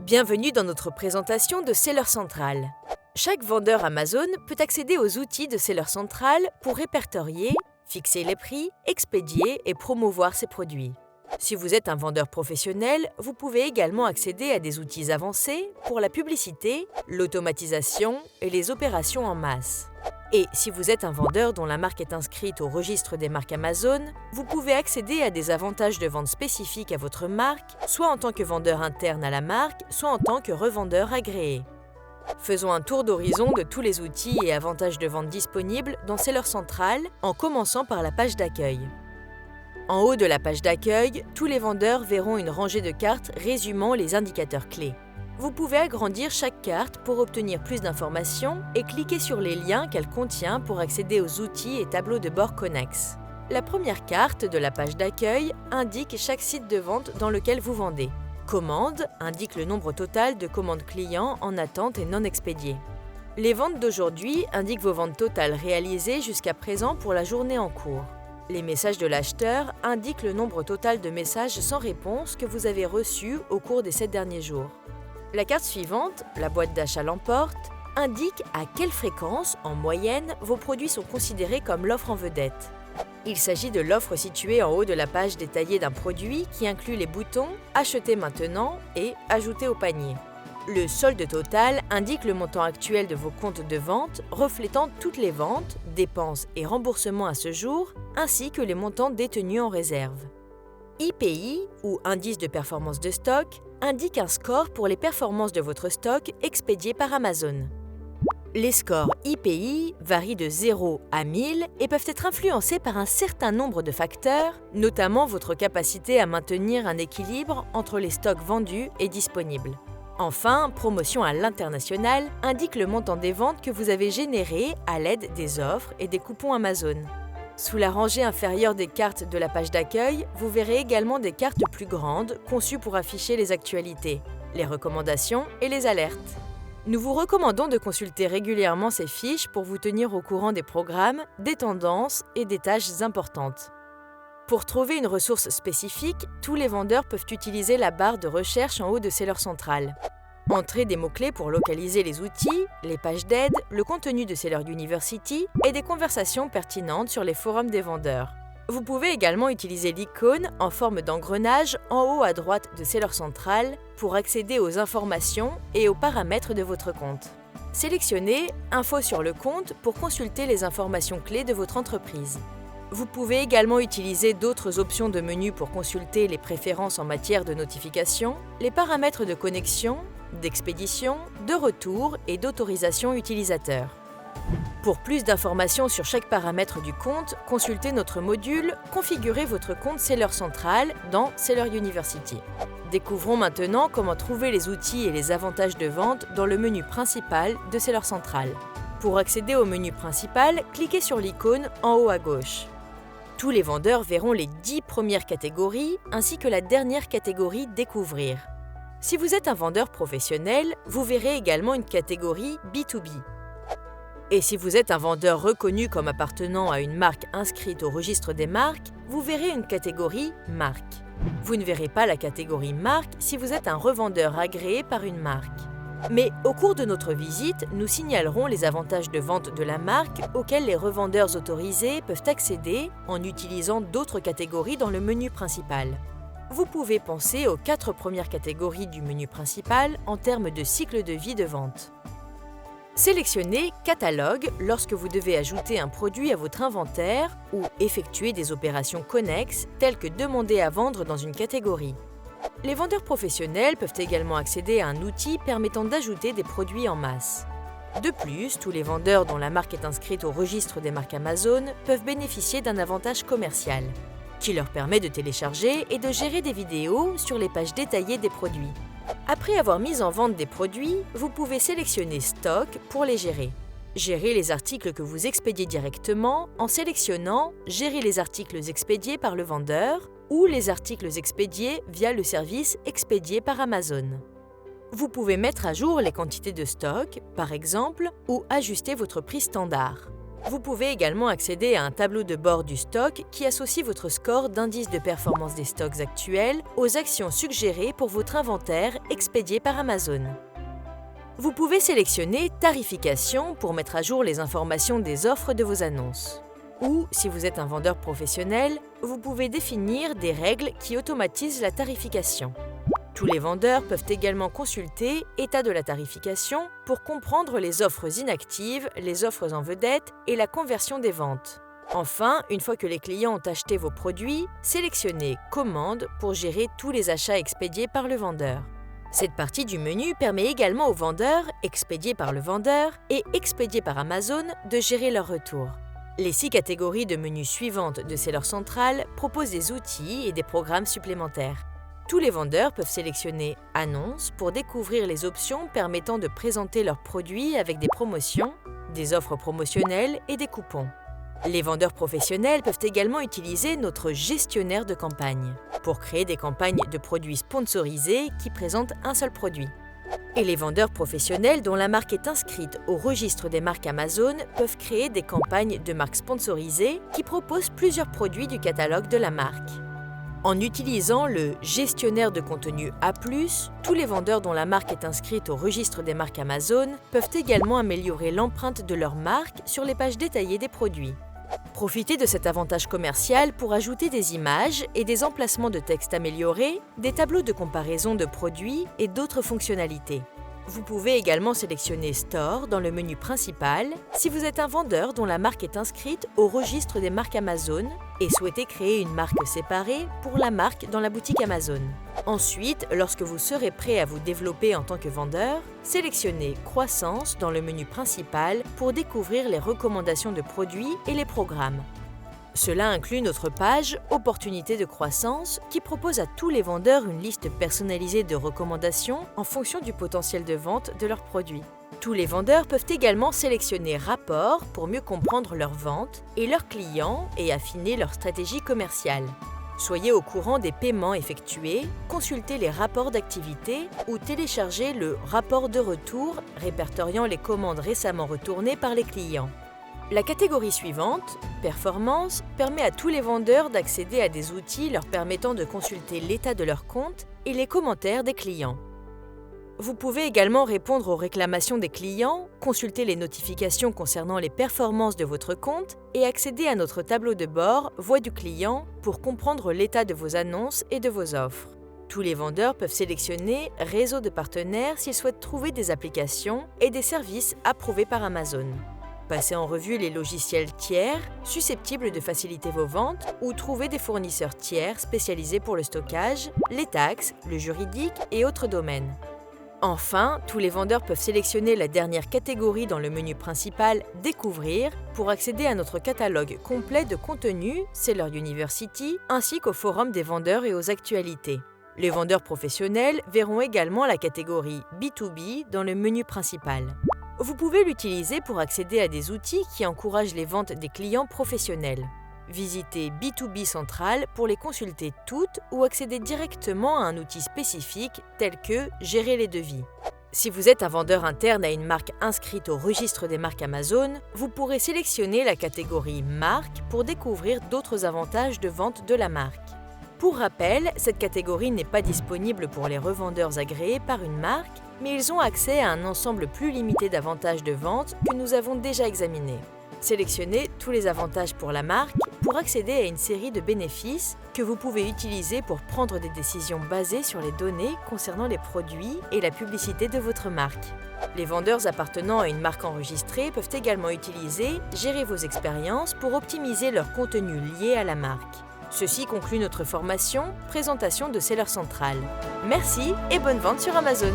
Bienvenue dans notre présentation de Seller Central. Chaque vendeur Amazon peut accéder aux outils de Seller Central pour répertorier, fixer les prix, expédier et promouvoir ses produits. Si vous êtes un vendeur professionnel, vous pouvez également accéder à des outils avancés pour la publicité, l'automatisation et les opérations en masse. Et si vous êtes un vendeur dont la marque est inscrite au registre des marques Amazon, vous pouvez accéder à des avantages de vente spécifiques à votre marque, soit en tant que vendeur interne à la marque, soit en tant que revendeur agréé. Faisons un tour d'horizon de tous les outils et avantages de vente disponibles dans Seller Central, en commençant par la page d'accueil. En haut de la page d'accueil, tous les vendeurs verront une rangée de cartes résumant les indicateurs clés. Vous pouvez agrandir chaque carte pour obtenir plus d'informations et cliquer sur les liens qu'elle contient pour accéder aux outils et tableaux de bord connexes. La première carte de la page d'accueil indique chaque site de vente dans lequel vous vendez. Commande indique le nombre total de commandes clients en attente et non expédiées. Les ventes d'aujourd'hui indiquent vos ventes totales réalisées jusqu'à présent pour la journée en cours. Les messages de l'acheteur indiquent le nombre total de messages sans réponse que vous avez reçus au cours des 7 derniers jours. La carte suivante, la boîte d'achat l'emporte, indique à quelle fréquence, en moyenne, vos produits sont considérés comme l'offre en vedette. Il s'agit de l'offre située en haut de la page détaillée d'un produit qui inclut les boutons « Acheter maintenant » et « Ajouter au panier ». Le solde total indique le montant actuel de vos comptes de vente, reflétant toutes les ventes, dépenses et remboursements à ce jour, ainsi que les montants détenus en réserve. IPI, ou Indice de performance de stock, indique un score pour les performances de votre stock expédié par Amazon. Les scores IPI varient de 0 à 1000 et peuvent être influencés par un certain nombre de facteurs, notamment votre capacité à maintenir un équilibre entre les stocks vendus et disponibles. Enfin, Promotion à l'international indique le montant des ventes que vous avez générées à l'aide des offres et des coupons Amazon. Sous la rangée inférieure des cartes de la page d'accueil, vous verrez également des cartes plus grandes conçues pour afficher les actualités, les recommandations et les alertes. Nous vous recommandons de consulter régulièrement ces fiches pour vous tenir au courant des programmes, des tendances et des tâches importantes. Pour trouver une ressource spécifique, tous les vendeurs peuvent utiliser la barre de recherche en haut de Seller Central. Entrez des mots-clés pour localiser les outils, les pages d'aide, le contenu de Seller University et des conversations pertinentes sur les forums des vendeurs. Vous pouvez également utiliser l'icône en forme d'engrenage en haut à droite de Seller Central pour accéder aux informations et aux paramètres de votre compte. Sélectionnez « Infos sur le compte » pour consulter les informations clés de votre entreprise. Vous pouvez également utiliser d'autres options de menu pour consulter les préférences en matière de notification, les paramètres de connexion, d'expédition, de retour et d'autorisation utilisateur. Pour plus d'informations sur chaque paramètre du compte, consultez notre module « Configurez votre compte Seller Central » dans Seller University. Découvrons maintenant comment trouver les outils et les avantages de vente dans le menu principal de Seller Central. Pour accéder au menu principal, cliquez sur l'icône en haut à gauche. Tous les vendeurs verront les 10 premières catégories ainsi que la dernière catégorie « Découvrir ». Si vous êtes un vendeur professionnel, vous verrez également une catégorie B2B. Et si vous êtes un vendeur reconnu comme appartenant à une marque inscrite au registre des marques, vous verrez une catégorie « Marque ». Vous ne verrez pas la catégorie « Marque » si vous êtes un revendeur agréé par une marque. Mais au cours de notre visite, nous signalerons les avantages de vente de la marque auxquels les revendeurs autorisés peuvent accéder en utilisant d'autres catégories dans le menu principal. Vous pouvez penser aux 4 premières catégories du menu principal en termes de cycle de vie de vente. Sélectionnez « Catalogue » lorsque vous devez ajouter un produit à votre inventaire ou effectuer des opérations connexes telles que demander à vendre dans une catégorie. Les vendeurs professionnels peuvent également accéder à un outil permettant d'ajouter des produits en masse. De plus, tous les vendeurs dont la marque est inscrite au registre des marques Amazon peuvent bénéficier d'un avantage commercial, qui leur permet de télécharger et de gérer des vidéos sur les pages détaillées des produits. Après avoir mis en vente des produits, vous pouvez sélectionner « Stock » pour les gérer. Gérez les articles que vous expédiez directement en sélectionnant « Gérer les articles expédiés par le vendeur » ou les articles expédiés via le service expédié par Amazon. Vous pouvez mettre à jour les quantités de stock, par exemple, ou ajuster votre prix standard. Vous pouvez également accéder à un tableau de bord du stock qui associe votre score d'indice de performance des stocks actuels aux actions suggérées pour votre inventaire expédié par Amazon. Vous pouvez sélectionner Tarification pour mettre à jour les informations des offres de vos annonces. Ou, si vous êtes un vendeur professionnel, vous pouvez définir des règles qui automatisent la tarification. Tous les vendeurs peuvent également consulter État de la tarification pour comprendre les offres inactives, les offres en vedette et la conversion des ventes. Enfin, une fois que les clients ont acheté vos produits, sélectionnez Commande pour gérer tous les achats expédiés par le vendeur. Cette partie du menu permet également aux vendeurs, expédiés par le vendeur et expédiés par Amazon, de gérer leur retour. Les 6 catégories de menus suivantes de Seller Central proposent des outils et des programmes supplémentaires. Tous les vendeurs peuvent sélectionner Annonces pour découvrir les options permettant de présenter leurs produits avec des promotions, des offres promotionnelles et des coupons. Les vendeurs professionnels peuvent également utiliser notre gestionnaire de campagne pour créer des campagnes de produits sponsorisés qui présentent un seul produit. Et les vendeurs professionnels dont la marque est inscrite au registre des marques Amazon peuvent créer des campagnes de marques sponsorisées qui proposent plusieurs produits du catalogue de la marque. En utilisant le gestionnaire de contenu A+, tous les vendeurs dont la marque est inscrite au registre des marques Amazon peuvent également améliorer l'empreinte de leur marque sur les pages détaillées des produits. Profitez de cet avantage commercial pour ajouter des images et des emplacements de texte améliorés, des tableaux de comparaison de produits et d'autres fonctionnalités. Vous pouvez également sélectionner Store dans le menu principal si vous êtes un vendeur dont la marque est inscrite au registre des marques Amazon et souhaitez créer une marque séparée pour la marque dans la boutique Amazon. Ensuite, lorsque vous serez prêt à vous développer en tant que vendeur, sélectionnez Croissance dans le menu principal pour découvrir les recommandations de produits et les programmes. Cela inclut notre page Opportunités de croissance qui propose à tous les vendeurs une liste personnalisée de recommandations en fonction du potentiel de vente de leurs produits. Tous les vendeurs peuvent également sélectionner Rapport pour mieux comprendre leurs ventes et leurs clients et affiner leur stratégie commerciale. Soyez au courant des paiements effectués, consultez les rapports d'activité ou téléchargez le rapport de retour répertoriant les commandes récemment retournées par les clients. La catégorie suivante, Performance, permet à tous les vendeurs d'accéder à des outils leur permettant de consulter l'état de leur compte et les commentaires des clients. Vous pouvez également répondre aux réclamations des clients, consulter les notifications concernant les performances de votre compte et accéder à notre tableau de bord Voix du client pour comprendre l'état de vos annonces et de vos offres. Tous les vendeurs peuvent sélectionner Réseau de partenaires s'ils souhaitent trouver des applications et des services approuvés par Amazon. Passez en revue les logiciels tiers susceptibles de faciliter vos ventes ou trouver des fournisseurs tiers spécialisés pour le stockage, les taxes, le juridique et autres domaines. Enfin, tous les vendeurs peuvent sélectionner la dernière catégorie dans le menu principal Découvrir pour accéder à notre catalogue complet de contenus Seller University ainsi qu'au forum des vendeurs et aux actualités. Les vendeurs professionnels verront également la catégorie B2B dans le menu principal. Vous pouvez l'utiliser pour accéder à des outils qui encouragent les ventes des clients professionnels. Visitez B2B Central pour les consulter toutes ou accéder directement à un outil spécifique tel que Gérer les devis. Si vous êtes un vendeur interne à une marque inscrite au registre des marques Amazon, vous pourrez sélectionner la catégorie Marque pour découvrir d'autres avantages de vente de la marque. Pour rappel, cette catégorie n'est pas disponible pour les revendeurs agréés par une marque, mais ils ont accès à un ensemble plus limité d'avantages de vente que nous avons déjà examinés. Sélectionnez tous les avantages pour la marque pour accéder à une série de bénéfices que vous pouvez utiliser pour prendre des décisions basées sur les données concernant les produits et la publicité de votre marque. Les vendeurs appartenant à une marque enregistrée peuvent également utiliser Gérer vos expériences pour optimiser leur contenu lié à la marque. Ceci conclut notre formation Présentation de Seller Central. Merci et bonne vente sur Amazon.